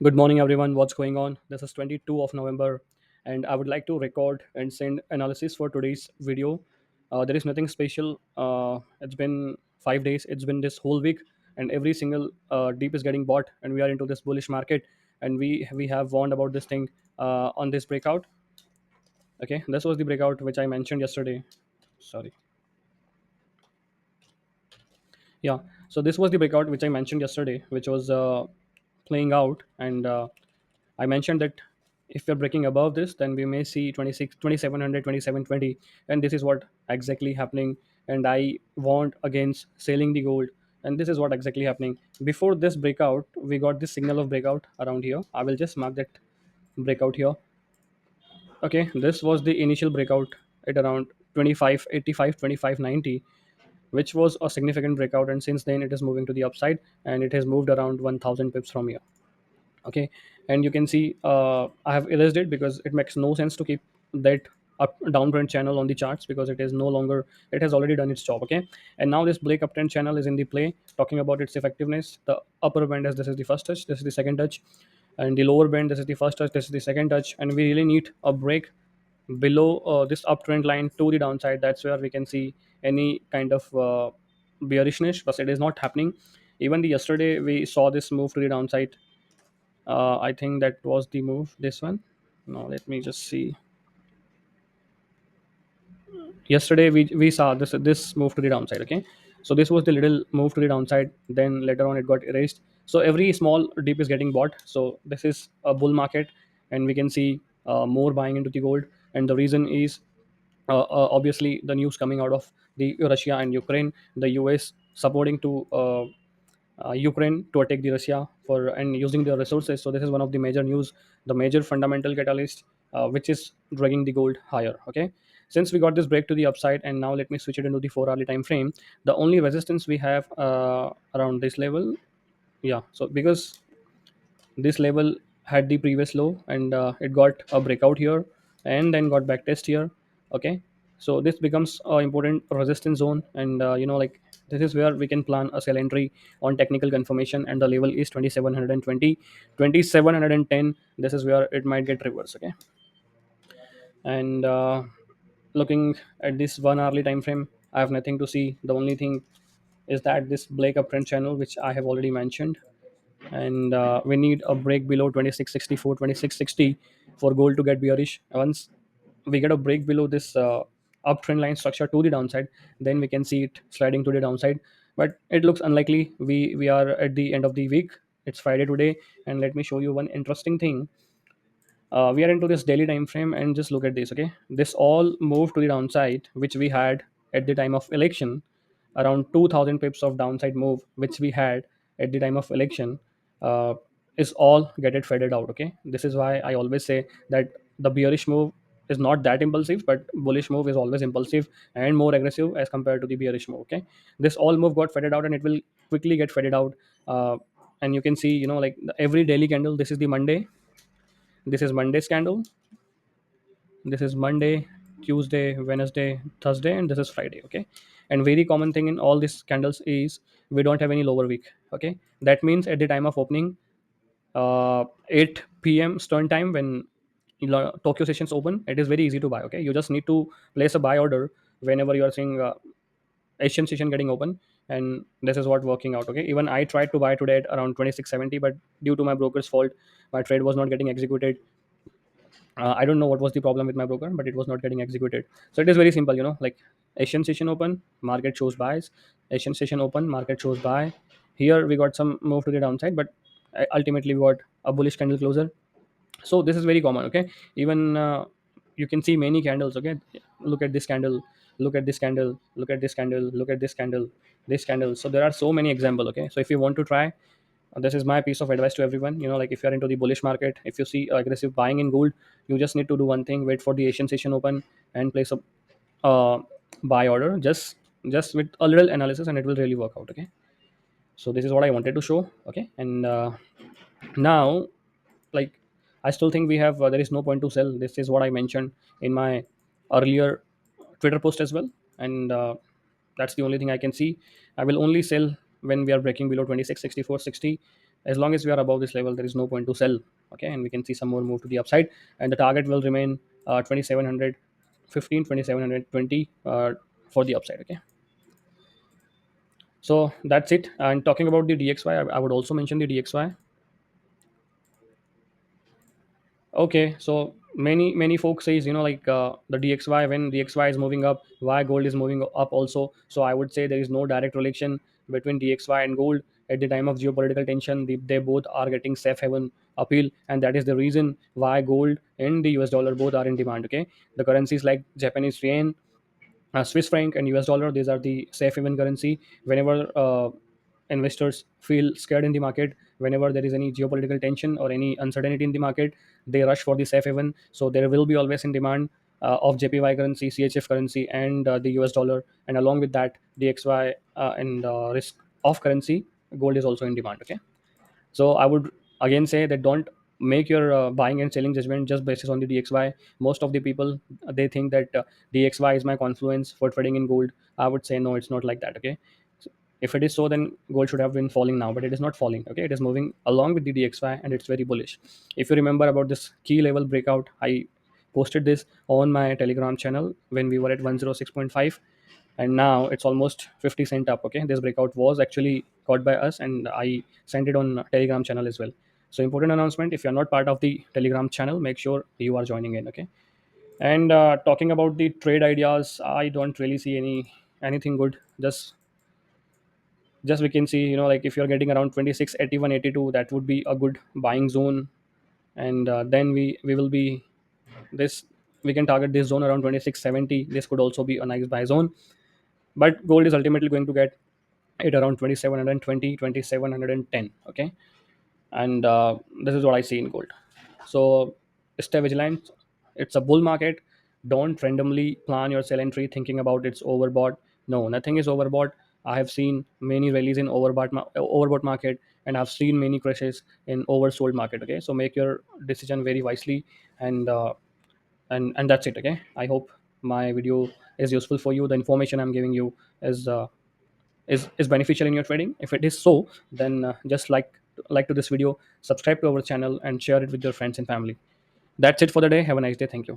Good morning, everyone. What's going on? This is 22 of November, and I would like to record and send analysis for today's video. There is nothing special. It's been 5 days. It's been this whole week, and every single deep is getting bought, and we are into this bullish market, and we have warned about this thing on this breakout. Okay, this was the breakout which I mentioned yesterday. Sorry. Yeah. So this was the breakout which I mentioned yesterday, which was playing out, and I mentioned that if we're breaking above this, then we may see 26, 2700, 2720, and this is what exactly happening. And I warned against selling the gold, and this is what exactly happening. Before this breakout, we got this signal of breakout around here. I will just mark that breakout here. Okay, this was the initial breakout at around 2585, 2590, which was a significant breakout, and since then it is moving to the upside, and it has moved around 1000 pips from here. Okay, and you can see I have erased it because it makes no sense to keep that up downtrend channel on the charts because it is no longer, it has already done its job. Okay, and now this break uptrend channel is in the play, talking about its effectiveness. The upper band, as this is the first touch, this is the second touch, and the lower band, this is the first touch, this is the second touch, and we really need a break below this uptrend line to the downside. That's where we can see any kind of bearishness, but it is not happening. Even the yesterday we saw this move to the downside. I think that was the move. This one. No, let me just see. Yesterday we saw this move to the downside. Okay, so this was the little move to the downside. Then later on it got erased. So every small dip is getting bought. So this is a bull market, and we can see more buying into the gold. And the reason is obviously the news coming out of the Russia and Ukraine, the US supporting to Ukraine to attack the Russia for and using their resources. So this is one of the major news, the major fundamental catalyst, which is dragging the gold higher. Okay, since we got this break to the upside, and now let me switch it into the 4 hourly time frame. The only resistance we have around this level, yeah. So because this level had the previous low, and it got a breakout here and then got back test here. Okay, so this becomes a important resistance zone, and like this is where we can plan a sell entry on technical confirmation, and the level is 2720, 2710. This is where it might get reversed. Okay, and looking at this 1 hourly time frame, I have nothing to see. The only thing is that this break uptrend channel which I have already mentioned, and we need a break below 2664, 2660 for gold to get bearish. Once we get a break below this uptrend line structure to the downside, then we can see it sliding to the downside, but it looks unlikely. We are at the end of the week. It's Friday today, and let me show you one interesting thing. We are into this daily time frame, and just look at this. Okay, this all moved to the downside which we had at the time of election, around 2000 pips of downside move which we had at the time of election, uh, is all get it faded out. Okay, this is why I always say that the bearish move is not that impulsive, but bullish move is always impulsive and more aggressive as compared to the bearish move. Okay, this all move got faded out, and it will quickly get faded out. And you can see, like every daily candle, this is the Monday, this is Monday's candle, this is Monday, Tuesday, Wednesday, Thursday, and this is Friday. Okay, and very common thing in all these candles is we don't have any lower week. Okay, that means at the time of opening, 8 p.m. Stern time, when Tokyo sessions open, it is very easy to buy. Okay, you just need to place a buy order whenever you are seeing Asian session getting open, and this is what working out. Okay, even I tried to buy today at around 2670, but due to my broker's fault, my trade was not getting executed. I don't know what was the problem with my broker, but it was not getting executed. So it is very simple, like Asian session open, market shows buys. Asian session open, market shows buy. Here we got some move to the downside, but ultimately we got a bullish candle closer. So this is very common. Okay, even you can see many candles. Okay, look at this candle, look at this candle, look at this candle, look at this candle, this candle. So there are so many examples. Okay, so if you want to try, this is my piece of advice to everyone. Like if you're into the bullish market, if you see aggressive buying in gold, you just need to do one thing: wait for the Asian session open and place a uh, buy order, just with a little analysis, and it will really work out. Okay, so this is what I wanted to show. Okay, and now, like, I still think we have there is no point to sell. This is what I mentioned in my earlier Twitter post as well, and that's the only thing I can see. I will only sell when we are breaking below 26 64 60. As long as we are above this level, there is no point to sell. Okay, and we can see some more move to the upside, and the target will remain 2715, 2720 for the upside. Okay, so that's it. And talking about the DXY, I would also mention the DXY. Okay, so many folks says, like, the DXY, when DXY is moving up, why gold is moving up also. So I would say there is no direct relation between DXY and gold. At the time of geopolitical tension, they both are getting safe haven appeal, and that is the reason why gold and the US dollar both are in demand. Okay, the currencies like Japanese yen, Swiss franc, and US dollar, these are the safe haven currency. Whenever investors feel scared in the market, whenever there is any geopolitical tension or any uncertainty in the market, they rush for the safe haven. So there will be always in demand of JPY currency, CHF currency, and the US dollar. And along with that, DXY and risk of currency, gold is also in demand. Okay, so I would again say that don't make your buying and selling judgment just based on the DXY. Most of the people, they think that DXY is my confluence for trading in gold. I would say no, it's not like that. Okay, so if it is so, then gold should have been falling now, but it is not falling. Okay, it is moving along with the DXY, and it's very bullish. If you remember about this key level breakout, I posted this on my Telegram channel when we were at 106.5, and now it's almost 50 cent up. Okay, this breakout was actually caught by us, and I sent it on Telegram channel as well. So important announcement, if you're not part of the Telegram channel, make sure you are joining in. Okay, and talking about the trade ideas, I don't really see anything good. Just we can see, like, if you're getting around 26 81 82, that would be a good buying zone. And then we will be this, we can target this zone around 2670. This could also be a nice buy zone, but gold is ultimately going to get it around 2720, 2710. Okay, and this is what I see in gold. So stay vigilant. It's a bull market. Don't randomly plan your sell entry thinking about it's overbought. No, nothing is overbought. I have seen many rallies in overbought market, and I've seen many crashes in oversold market. Okay, so make your decision very wisely, and and that's it. Okay, I hope my video is useful for you. The information I'm giving you is is beneficial in your trading. If it is so, then just like to this video, subscribe to our channel, and share it with your friends and family. That's it for the day. Have a nice day. Thank you.